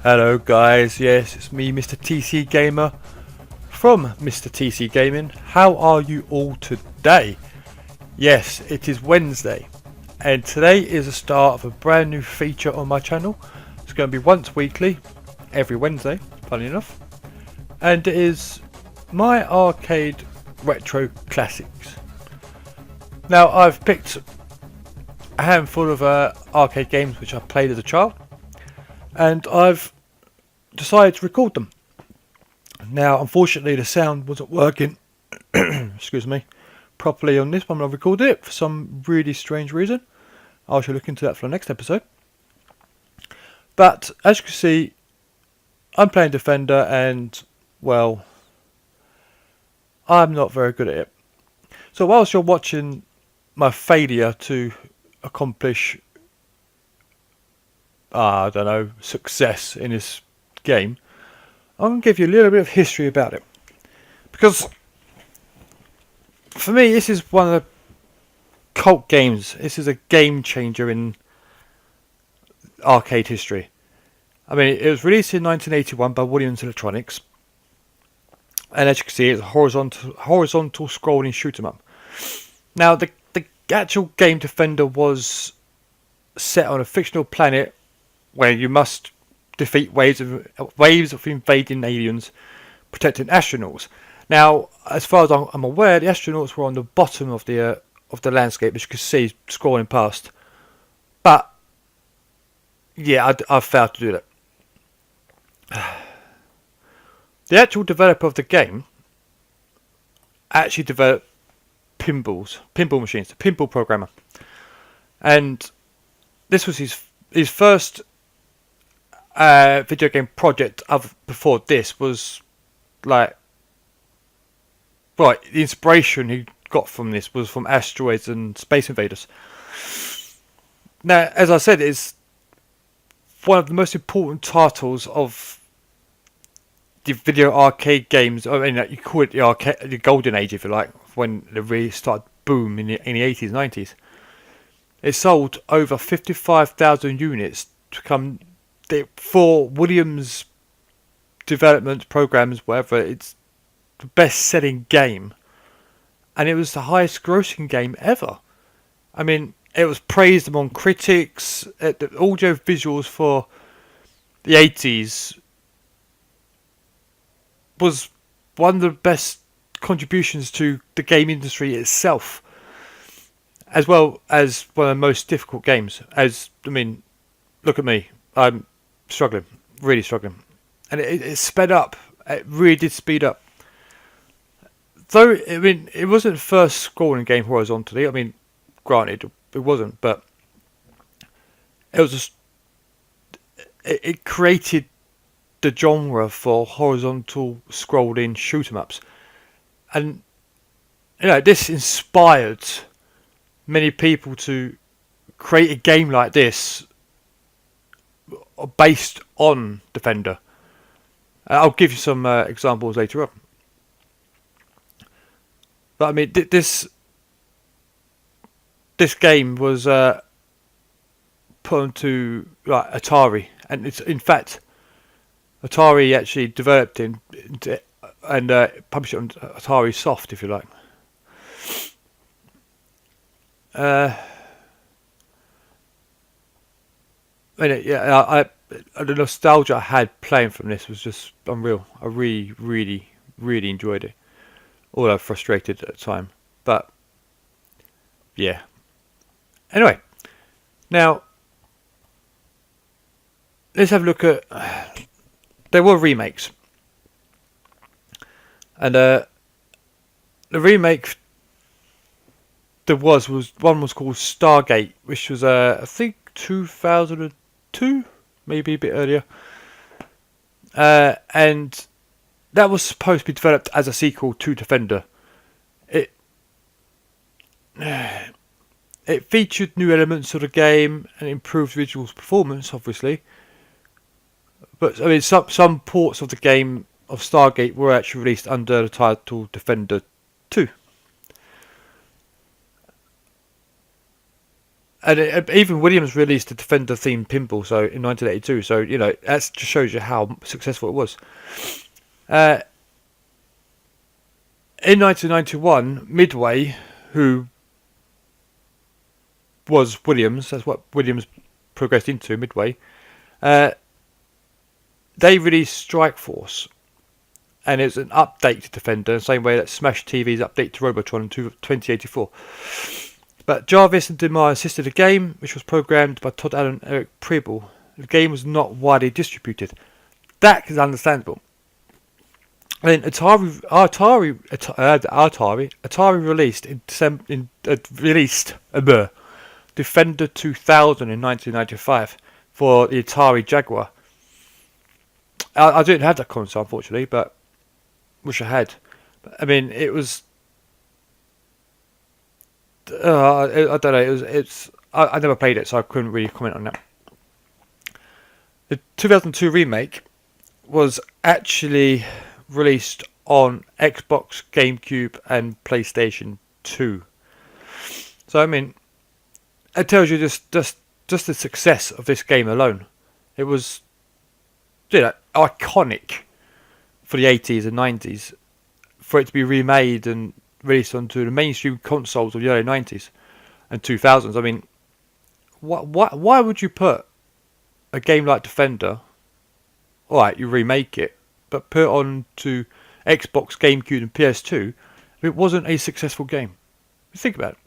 Hello guys, yes, it's me, Mr. TC Gamer from Mr. TC Gaming. How are you all today? Yes, it is Wednesday, and today is the start of a brand new feature on my channel. It's going to be once weekly, every Wednesday, funny enough, and it is my arcade retro classics. Now, I've picked a handful of arcade games which I played as a child, and I've decided to record them. Now, unfortunately, the sound wasn't working excuse me, properly on this one. I recorded it for some really strange reason. I shall look into that for the next episode. But as you can see, I'm playing Defender, and well, I'm not very good at it. So whilst you're watching my failure to accomplish I don't know, success in this game, I'm going to give you a little bit of history about it. Because for me, this is one of the cult games. This is a game changer in arcade history. I mean, it was released in 1981 by Williams Electronics, and as you can see, it's a horizontal scrolling shoot 'em up. Now, the actual game Defender was set on a fictional planet where you must defeat waves of invading aliens, protecting astronauts. Now, as far as I'm aware, the astronauts were on the bottom of the landscape, as you can see, scrolling past. But yeah, I've failed to do that. The actual developer of the game actually developed pinball machines, the pinball programmer, and this was his first video game project. Before this was like, right, the inspiration he got from this was from Asteroids and Space Invaders. Now, as I said, it's one of the most important titles of the video arcade games. I mean, you call it the golden age, if you like, when it really started boom in the 80s, 90s. It sold over 55,000 units to come for Williams development programs, whatever. It's the best-selling game, and it was the highest-grossing game ever. I mean, it was praised among critics. The audio visuals for the 80s was one of the best contributions to the game industry itself, as well as one of the most difficult games. Look at me. I'm struggling, really struggling. And it sped up. It really did speed up. Though, I mean, it wasn't the first scrolling game horizontally. I mean, granted, it wasn't, but it was just, it created the genre for horizontal scrolling shoot 'em ups. And, you know, this inspired many people to create a game like this based on Defender. I'll give you some examples later on. But I mean, this game was put onto Atari, and it's in fact Atari actually developed it and published it on Atari Soft, if you like. The nostalgia I had playing from this was just unreal. I really, really, really enjoyed it. Although frustrated at the time. But, yeah. Anyway. Now, let's have a look at... There were remakes. And the remake there was one was called Stargate, which was, I think, 2002? Maybe a bit earlier. And that was supposed to be developed as a sequel to Defender. It featured new elements of the game and improved visuals performance, obviously. But I mean, some ports of the game of Stargate were actually released under the title Defender 2. And even Williams released the Defender themed pinball in 1982. So that just shows you how successful it was. In 1991, Midway, who was Williams, that's what Williams progressed into, Midway, they released Strike Force. And it's an update to Defender, the same way that Smash TV's update to Robotron in 2084. But Jarvis and DeMar assisted the game, which was programmed by Todd Allen and Eric Preble. The game was not widely distributed. That is understandable. And then Atari released Defender 2000 in 1995 for the Atari Jaguar. I didn't have that console, unfortunately, but wish I had. I mean, it was. I don't know. I never played it, so I couldn't really comment on that. The 2002 remake was actually released on Xbox, GameCube, and PlayStation 2. So I mean, it tells you just the success of this game alone. It was, iconic for the 80s and 90s, for it to be remade and released onto the mainstream consoles of the early 90s and 2000s. I mean, why would you put a game like Defender? Alright, you remake it, but put it on to Xbox, GameCube, and PS2 if it wasn't a successful game. Think about it.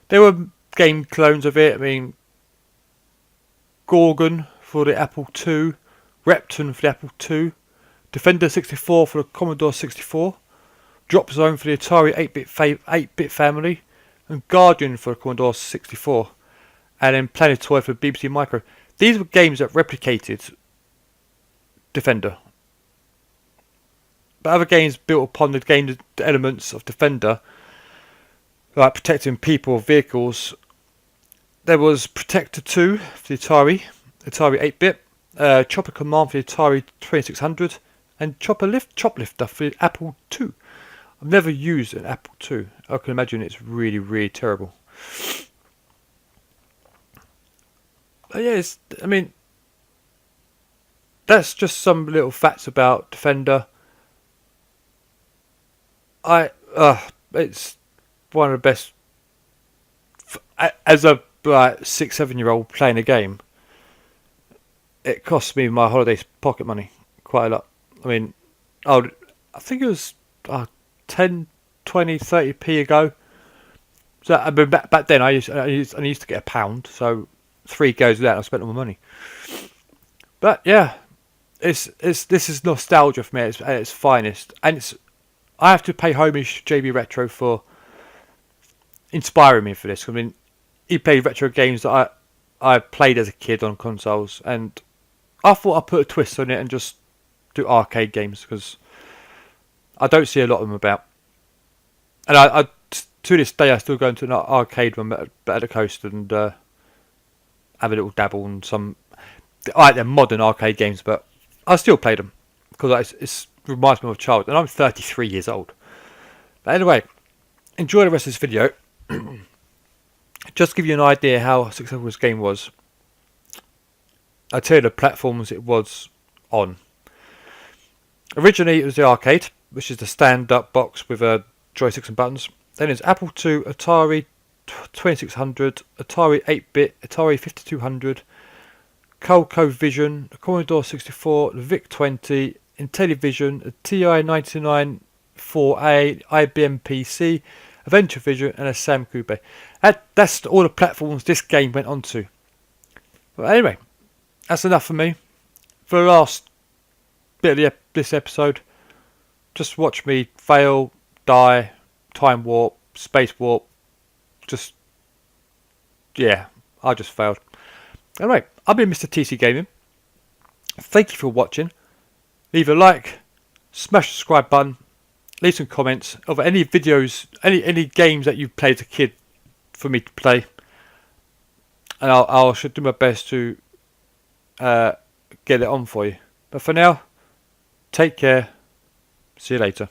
There were game clones of it. I mean, Gorgon for the Apple II, Repton for the Apple II, Defender 64 for the Commodore 64, Drop Zone for the Atari 8-bit family, and Guardian for the Commodore 64, and then Planetoid for the BBC Micro. These were games that replicated Defender. But other games built upon the elements of Defender, like protecting people or vehicles. There was Protector 2 for the Atari 8-bit, Chopper Command for the Atari 2600, and Choplifter for the Apple II. I've never used an Apple II. I can imagine it's really, really terrible. But yeah, that's just some little facts about Defender. It's one of the best. As a 6-7-year-old playing a game, it cost me my holidays pocket money quite a lot. I mean, I think it was 10, 20, 30p ago. So I mean, back then I used to get £1, so 3 goes with that. And I spent all my money. But yeah, this is nostalgia for me at its finest, and I have to pay homage to JB Retro for inspiring me for this. I mean, he played retro games that I played as a kid on consoles, and I thought I'd put a twist on it and just do arcade games, because I don't see a lot of them about. And I to this day I still go into an arcade one at the coast and have a little dabble in some. I like the modern arcade games, but I still play them because it reminds me of a child, and I'm 33 years old. But anyway, enjoy the rest of this video. Just to give you an idea how successful this game was, I'll tell you the platforms it was on. Originally it was the arcade, which is the stand-up box with joysticks and buttons. Then it's Apple II, Atari 2600, Atari 8-bit, Atari 5200, ColecoVision, the Commodore 64, the VIC-20, Intellivision, the TI-99 4A, IBM PC, a VentureVision, and a Sam Coupe. That's all the platforms this game went on to. But anyway, that's enough for me. For the last bit of this episode, just watch me fail, die, time warp, space warp. I just failed. Anyway, I've been Mr. TC Gaming. Thank you for watching. Leave a like, smash the subscribe button, leave some comments of any videos, any games that you've played as a kid for me to play, and I should do my best to get it on for you. But for now, take care. See you later.